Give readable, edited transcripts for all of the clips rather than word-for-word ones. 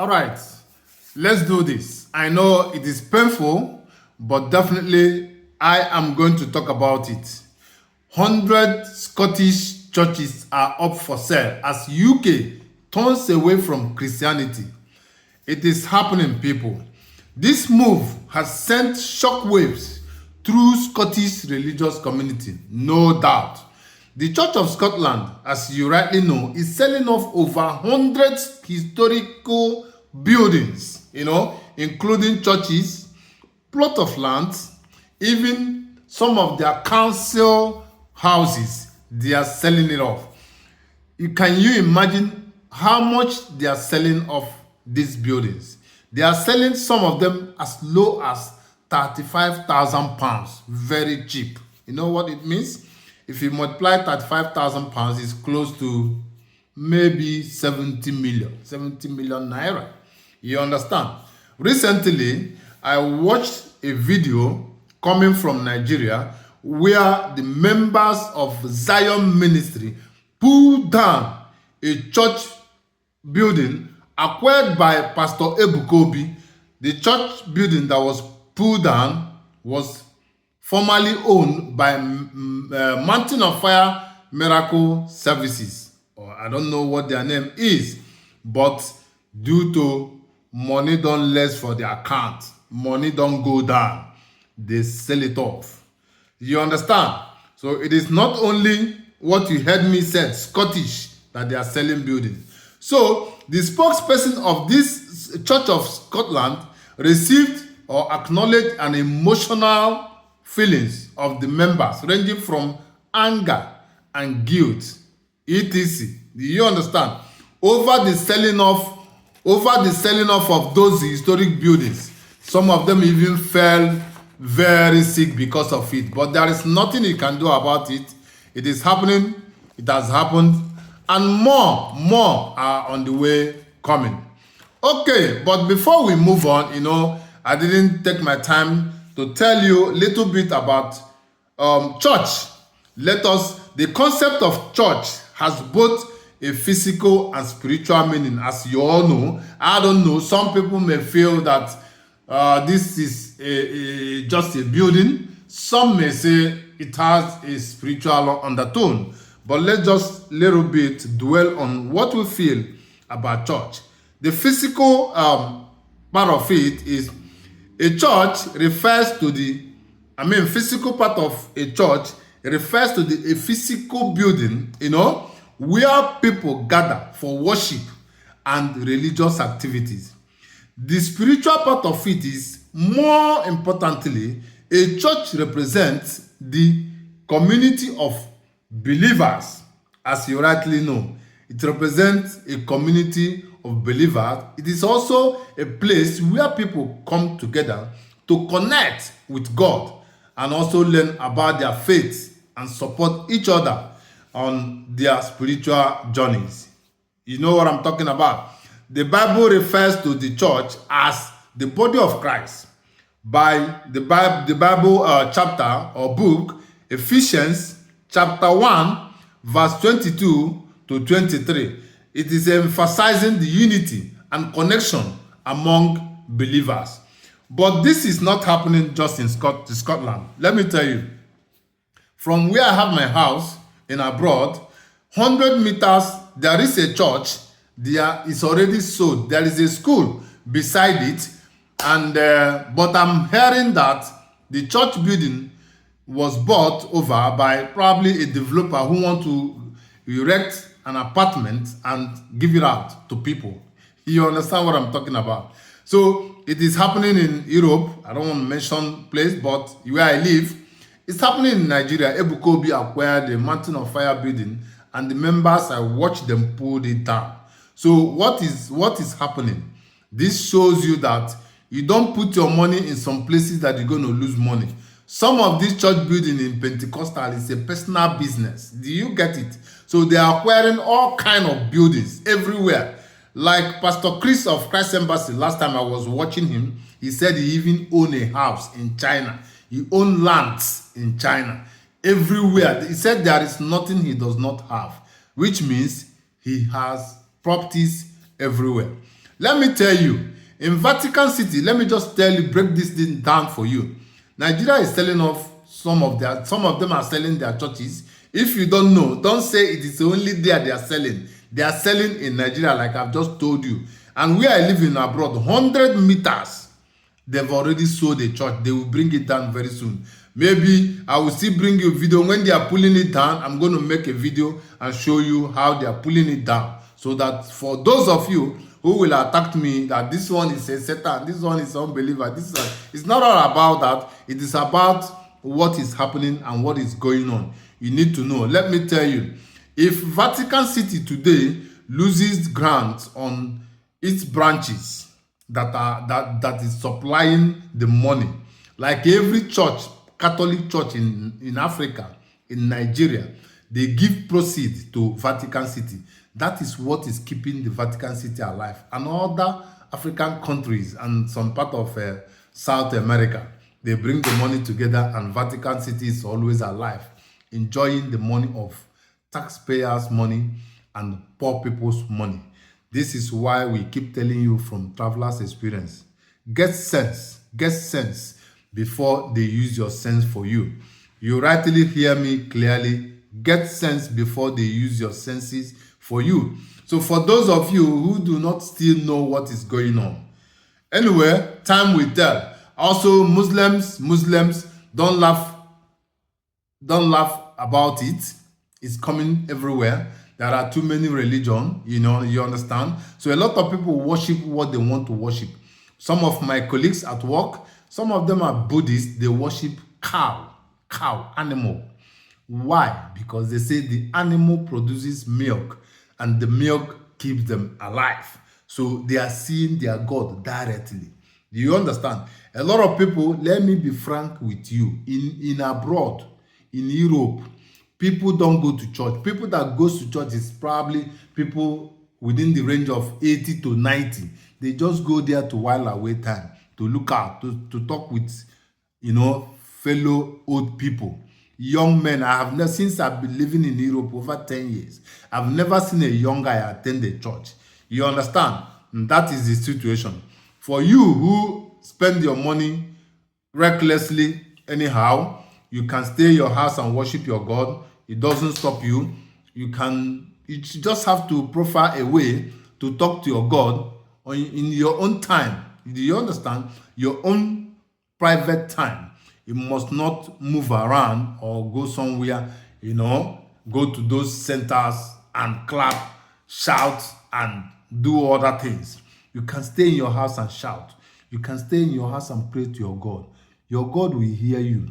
All right, let's do this. I know it is painful, but definitely I am going to talk about it. 100 Scottish churches are up for sale as UK turns away from Christianity. It is happening, people. This move has sent shockwaves through Scottish religious community, no doubt. The Church of Scotland, as you rightly know, is selling off over 100 historical buildings, including churches, plot of land, even some of their council houses. They are selling it off. Can you imagine how much they are selling off these buildings? They are selling some of them as low as £35,000. Very cheap. You know what it means? If you multiply £35,000, it's close to maybe 70 million naira. You understand? Recently, I watched a video coming from Nigeria where the members of Zion Ministry pulled down a church building acquired by Pastor Ebukobi. The church building that was pulled down was formerly owned by Mountain of Fire Miracle Services, or I don't know what their name is, but due to money don't less for the account, money don't go down, they sell it off. You understand? So it is not only what you heard me said, Scottish, that they are selling buildings. So the spokesperson of this Church of Scotland received or acknowledged an emotional feelings of the members ranging from anger and guilt, etc. Do you understand? Over the selling off of those historic buildings. Some of them even fell very sick because of it. But there is nothing you can do about it. It is happening. It has happened. And more are on the way coming. Okay, but before we move on, I didn't take my time to tell you a little bit about church. The concept of church has both a physical and spiritual meaning, as you all know. I don't know, some people may feel that this is just a building. Some may say it has a spiritual undertone. But let's just a little bit dwell on what we feel about church. The physical part of it is a church refers to physical part of a church refers to a physical building, where people gather for worship and religious activities. The spiritual part of it is, more importantly, a church represents the community of believers, as you rightly know. It represents a community of believers. It is also a place where people come together to connect with God and also learn about their faith and support each other on their spiritual journeys. You know what I'm talking about? The Bible refers to the church as the body of Christ. By the Bible chapter or book, Ephesians chapter 1, verse 22 to 23. It is emphasizing the unity and connection among believers. But this is not happening just in Scotland. Let me tell you. From where I have my house in abroad, 100 meters, there is a church. There is already sold. There is a school beside it. And but I'm hearing that the church building was bought over by probably a developer who want to erect an apartment and give it out to people. You understand what I'm talking about? So it is happening in Europe. I don't want to mention place, but where I live, it's happening in Nigeria. Ebukobi acquired the Mountain of Fire building, and the members, I watched them pull it down. So what is happening? This shows you that you don't put your money in some places that you're going to lose money. Some of this church building in Pentecostal is a personal business. Do you get it? So they are acquiring all kind of buildings everywhere. Like Pastor Chris of Christ Embassy, last time I was watching him, he said he even owned a house in China. He owned lands in China. Everywhere. He said there is nothing he does not have, which means he has properties everywhere. Let me tell you, in Vatican City, let me just tell you, break this thing down for you. Nigeria is selling off some of them are selling their churches. If you don't know, don't say it is only there they are selling. They are selling in Nigeria, like I've just told you. And where I live in abroad, 100 meters, they've already sold a church. They will bring it down very soon. Maybe I will still bring you a video. When they are pulling it down, I'm going to make a video and show you how they are pulling it down. So that for those of you who will attack me, that this one is a Satan, this one is unbeliever, it's not all about that. It is about what is happening and what is going on. You need to know. Let me tell you, if Vatican City today loses grants on its branches that is supplying the money, like every church, Catholic church in Africa, in Nigeria, they give proceeds to Vatican City. That is what is keeping the Vatican City alive. And other African countries and some part of South America, they bring the money together and Vatican City is always alive, enjoying the money of taxpayers' money and poor people's money. This is why we keep telling you from traveler's experience. Get sense before they use your sense for you. You rightly hear me clearly. Get sense before they use your senses for you. So for those of you who do not still know what is going on, anyway, time will tell. Also, Muslims, don't laugh about it. It's coming everywhere. There are too many religions, you understand? So a lot of people worship what they want to worship. Some of my colleagues at work, some of them are Buddhists, they worship cow, animal. Why? Because they say the animal produces milk and the milk keeps them alive. So they are seeing their God directly. Do you understand? A lot of people, let me be frank with you, in abroad, in Europe, people don't go to church. People that goes to church is probably people within the range of 80 to 90. They just go there to while away time, to look out, to talk with, fellow old people. Young men, I have never, since I've been living in Europe over 10 years, I've never seen a young guy attend a church. You understand? And that is the situation. For you who spend your money recklessly anyhow, you can stay in your house and worship your God. It doesn't stop you. You just have to profile a way to talk to your God in your own time. Do you understand? Your own private time. You must not move around or go somewhere, go to those centers and clap, shout, and do other things. You can stay in your house and shout. You can stay in your house and pray to your God. Your God will hear you.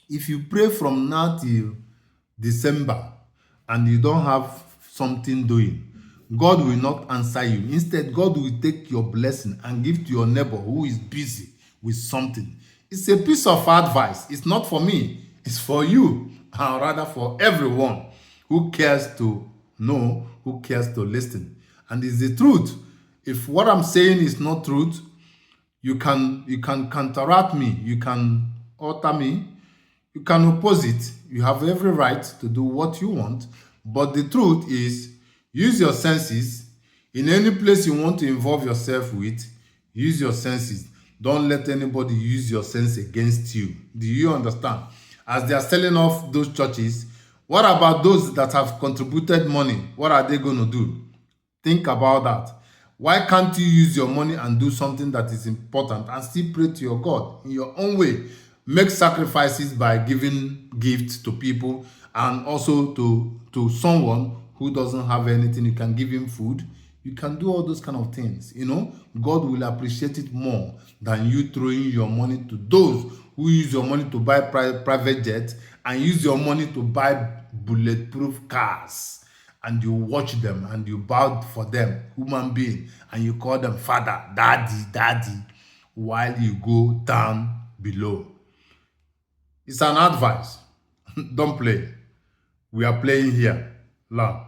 If you pray from now till December and you don't have something doing, God will not answer you. Instead, God will take your blessing and give to your neighbor who is busy with something. It's a piece of advice. It's not for me. It's for you, or rather for everyone who cares to know, who cares to listen. And it's the truth. If what I'm saying is not truth, you can counteract me. You can alter me. You can oppose it. You have every right to do what you want. But the truth is, use your senses. In any place you want to involve yourself with, use your senses. Don't let anybody use your sense against you. Do you understand? As they are selling off those churches, what about those that have contributed money? What are they going to do? Think about that. Why can't you use your money and do something that is important and still pray to your God in your own way? Make sacrifices by giving gifts to people and also to someone who doesn't have anything. You can give him food. You can do all those kind of things. God will appreciate it more than you throwing your money to those who use your money to buy private jets and use your money to buy bulletproof cars. And you watch them and you bow for them, human being, and you call them father, daddy, while you go down below. It's an advice. Don't play. We are playing here. Love.